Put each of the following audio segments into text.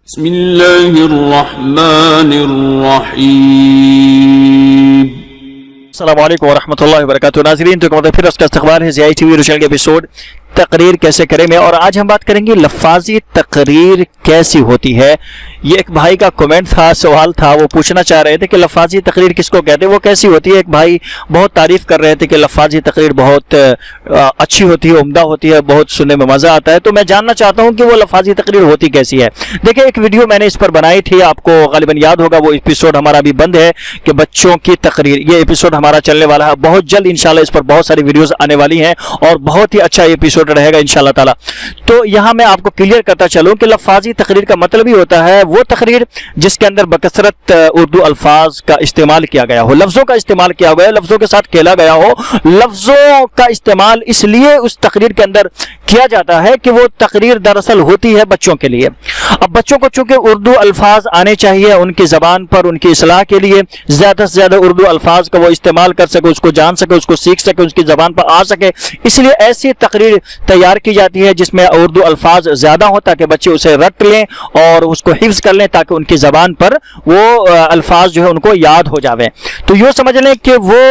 بسم اللہ الرحمن الرحیم۔ السلام علیکم ورحمۃ اللہ وبرکاتہ۔ ناظرین، تو پھر اس کا استقبال ہے ضیاء ٹی وی روشن کے ایپیسوڈ تقریر کیسے کریں میں، اور آج ہم بات کریں گے لفاظی تقریر کیسی ہوتی ہے۔ یہ ایک بھائی کا کمنٹ تھا، سوال تھا، وہ پوچھنا چاہ رہے تھے کہ لفاظی تقریر کس کو کہتے ہیں، وہ کیسی ہوتی ہے۔ ایک بھائی بہت تعریف کر رہے تھے کہ لفاظی تقریر بہت اچھی ہوتی ہے، عمدہ ہوتی ہے، بہت سننے میں مزہ آتا ہے۔ تو میں جاننا چاہتا ہوں کہ وہ لفاظی تقریر ہوتی کیسی ہے۔ دیکھیں، ایک ویڈیو میں نے اس پر بنائی تھی، آپ کو غالباً یاد ہوگا، وہ ایپیسوڈ ہمارا ابھی بند ہے کہ بچوں کی تقریر، یہ ایپیسوڈ ہمارا چلنے والا ہے بہت جلد انشاءاللہ۔ اس پر بہت ساری ویڈیوز آنے والی ہیں اور بہت ہی اچھا ایپیسوڈ رہے گا انشاءاللہ تعالی۔ تو یہاں میں آپ کو کلیئر کرتا چلوں کہ لفاظی تقریر کا مطلب ہی ہوتا ہے وہ تقریر جس کے اندر بکثرت اردو الفاظ کا استعمال کیا گیا ہو، لفظوں کا استعمال کیا گیا ہو، لفظوں کے ساتھ کھیلا گیا ہو۔ لفظوں کا استعمال اس لیے اس تقریر کے اندر کیا جاتا ہے کہ وہ تقریر دراصل ہوتی ہے بچوں کے لیے۔ اب بچوں کو چونکہ اردو الفاظ آنے چاہیے، ان کی زبان پر ان کی اصلاح کے لیے زیادہ سے زیادہ اردو الفاظ کا وہ استعمال کر سکے، اس کو جان سکے، اس کو سیکھ سکے، اس کی زبان پر آ سکے، اس لیے ایسی تقریر تیار کی جاتی ہے جس میں اردو الفاظ زیادہ ہو تاکہ بچے اسے رٹ لیں اور اس کو حفظ کر لیں تاکہ ان کی زبان پر وہ الفاظ جو ہے ان کو یاد ہو جاوے۔ تو یہ سمجھ لیں کہ وہ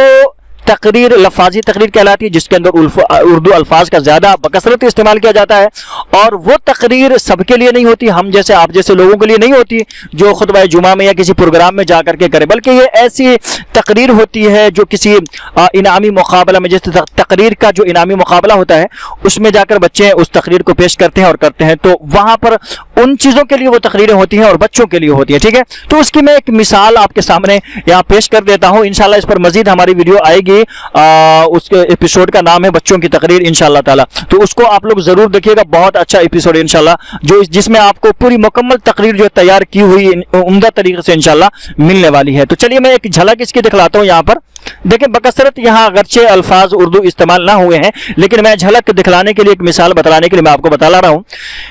تقریر لفاظی تقریر کہلاتی ہے جس کے اندر اردو الفاظ کا زیادہ بکثرت استعمال کیا جاتا ہے، اور وہ تقریر سب کے لیے نہیں ہوتی، ہم جیسے آپ جیسے لوگوں کے لیے نہیں ہوتی جو خطبہ جمعہ میں یا کسی پروگرام میں جا کر کے کرے، بلکہ یہ ایسی تقریر ہوتی ہے جو کسی انعامی مقابلہ میں، جیسے تقریر کا جو انعامی مقابلہ ہوتا ہے اس میں جا کر بچے اس تقریر کو پیش کرتے ہیں اور کرتے ہیں، تو وہاں پر ان چیزوں کے لیے وہ تقریریں ہوتی ہیں اور بچوں کے لیے ہوتی ہے، ٹھیک ہے۔ تو اس کی میں ایک مثال آپ کے سامنے یہاں پیش کر دیتا ہوں، انشاءاللہ اس پر مزید ہماری ویڈیو آئے گی، اس کے ایپیسوڈ کا نام ہے بچوں کی تقریر انشاءاللہ تعالی، تو اس کو آپ لوگ ضرور دیکھیے گا، بہت اچھا ایپیسوڈ ہے انشاءاللہ، جس میں آپ کو پوری مکمل تقریر جو تیار کی ہوئی عمدہ طریقے سے انشاءاللہ ملنے والی ہے۔ تو چلیے میں ایک جھلک اس کی دکھلاتا ہوں یہاں پر۔ دیکھیں، بکثرت یہاں اگرچہ الفاظ اردو استعمال نہ ہوئے ہیں لیکن میں جھلک دکھلانے کے لیے، ایک مثال بتلانے کے لیے میں آپ کو بتا رہا ہوں۔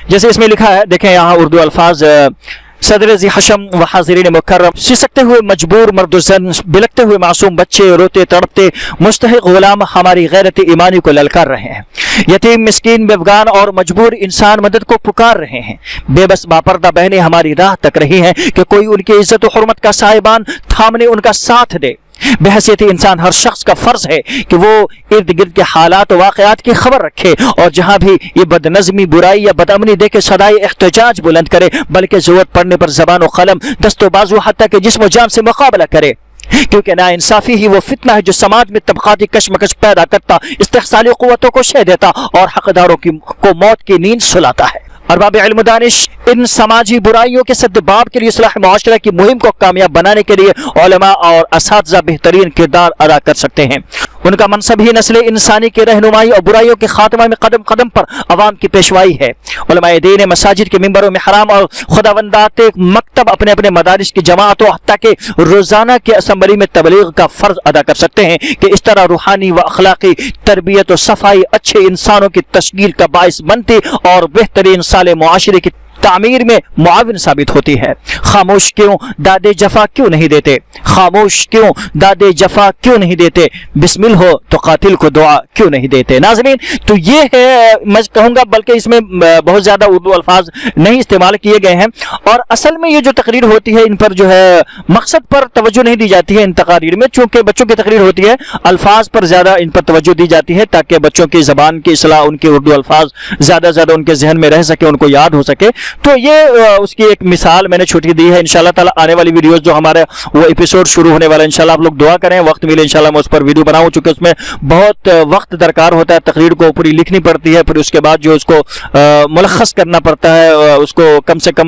جیسے اس میں لکھا ہے، دیکھیں یہاں اردو الفاظ: صدر ذی حشم و حاضرین مکرم، سسکتے ہوئے مجبور مرد و زن، بلکتے ہوئے معصوم بچے، روتے تڑپتے مستحق غلام ہماری غیرت ایمانی کو للکار رہے ہیں، یتیم مسکین بیوگان اور مجبور انسان مدد کو پکار رہے ہیں، بے بس باپردہ بہنیں ہماری راہ تک رہی ہیں کہ کوئی ان کی عزت و حرمت کا سائبان تھامنے ان کا ساتھ دے۔ بحیثیت انسان ہر شخص کا فرض ہے کہ وہ ارد گرد کے حالات و واقعات کی خبر رکھے، اور جہاں بھی یہ بد نظمی، برائی یا بدامنی دیکھے صدائے احتجاج بلند کرے، بلکہ ضرورت پڑنے پر زبان و قلم، دست و بازو، حتیٰ کہ جسم و جان سے مقابلہ کرے، کیونکہ ناانصافی ہی وہ فتنہ ہے جو سماج میں طبقاتی کشمکش پیدا کرتا، استحصالی قوتوں کو شہ دیتا اور حقداروں کو موت کی نیند سلاتا ہے۔ ارباب علم و دانش ان سماجی برائیوں کے سدباب کے لیے اصلاح معاشرہ کی مہم کو کامیاب بنانے کے لیے علماء اور اساتذہ بہترین کردار ادا کر سکتے ہیں۔ ان کا منصب ہی نسل انسانی کی رہنمائی اور برائیوں کے خاتمہ میں قدم قدم پر عوام کی پیشوائی ہے۔ علماء دین مساجد کے ممبروں میں حرام اور خداوندات مکتب اپنے اپنے مدارس کی جماعتوں حتیٰ کہ روزانہ کی اسمبلی میں تبلیغ کا فرض ادا کر سکتے ہیں کہ اس طرح روحانی و اخلاقی تربیت و صفائی اچھے انسانوں کی تشکیل کا باعث بنتی اور بہترین صالح معاشرے کی تعمیر میں معاون ثابت ہوتی ہے۔ خاموش کیوں دادے جفا کیوں نہیں دیتے، خاموش کیوں دادے جفا کیوں نہیں دیتے، بسمل ہو تو قاتل کو دعا کیوں نہیں دیتے۔ ناظرین، تو یہ ہے، میں کہوں گا بلکہ اس میں بہت زیادہ اردو الفاظ نہیں استعمال کیے گئے ہیں، اور اصل میں یہ جو تقریر ہوتی ہے ان پر جو ہے مقصد پر توجہ نہیں دی جاتی ہے ان تقاریر میں، چونکہ بچوں کی تقریر ہوتی ہے الفاظ پر زیادہ ان پر توجہ دی جاتی ہے تاکہ بچوں کی زبان کی اصلاح، ان کے اردو الفاظ زیادہ زیادہ ان کے ذہن میں رہ سکے، ان کو یاد ہو سکے۔ تو یہ اس کی ایک مثال میں نے چھوٹی دی ہے۔ انشاءاللہ تعالی آنے والی ویڈیوز جو ہمارے وہ ایپیسوڈ شروع ہونے والا ہے، انشاءاللہ آپ لوگ دعا کریں، وقت ملے انشاءاللہ میں اس پر ویڈیو بناؤں، چونکہ اس میں بہت وقت درکار ہوتا ہے، تقریر کو پوری لکھنی پڑتی ہے، پھر اس کے بعد جو اس کو ملخص کرنا پڑتا ہے، اس کو کم سے کم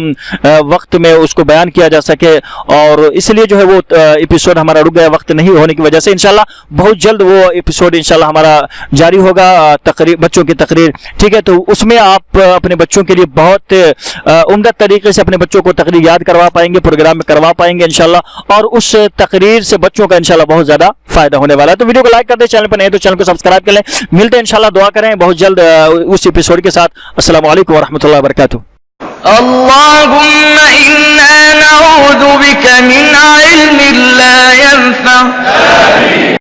وقت میں اس کو بیان کیا جا سکے، اور اس لیے جو ہے وہ ایپیسوڈ ہمارا رک گیا وقت نہیں ہونے کی وجہ سے۔ انشاءاللہ بہت جلد وہ ایپیسوڈ انشاءاللہ ہمارا جاری ہوگا، تقریر بچوں کی تقریر، ٹھیک ہے۔ تو اس میں آپ اپنے بچوں کے لیے بہت عمدہ طریقے سے اپنے بچوں کو تقریر یاد کروا پائیں گے، پروگرام میں کروا پائیں گے انشاءاللہ، اور اس تقریر سے بچوں کا انشاءاللہ بہت زیادہ فائدہ ہونے والا ہے۔ تو ویڈیو کو لائک کر دیں، چینل پر نئے تو چینل کو سبسکرائب کر لیں۔ ملتے ہیں انشاءاللہ، دعا کریں بہت جلد اس ایپیسوڈ کے ساتھ۔ السلام علیکم ورحمۃ اللہ وبرکاتہ۔ اللهم إنا نعوذ بك من علم لا ينفع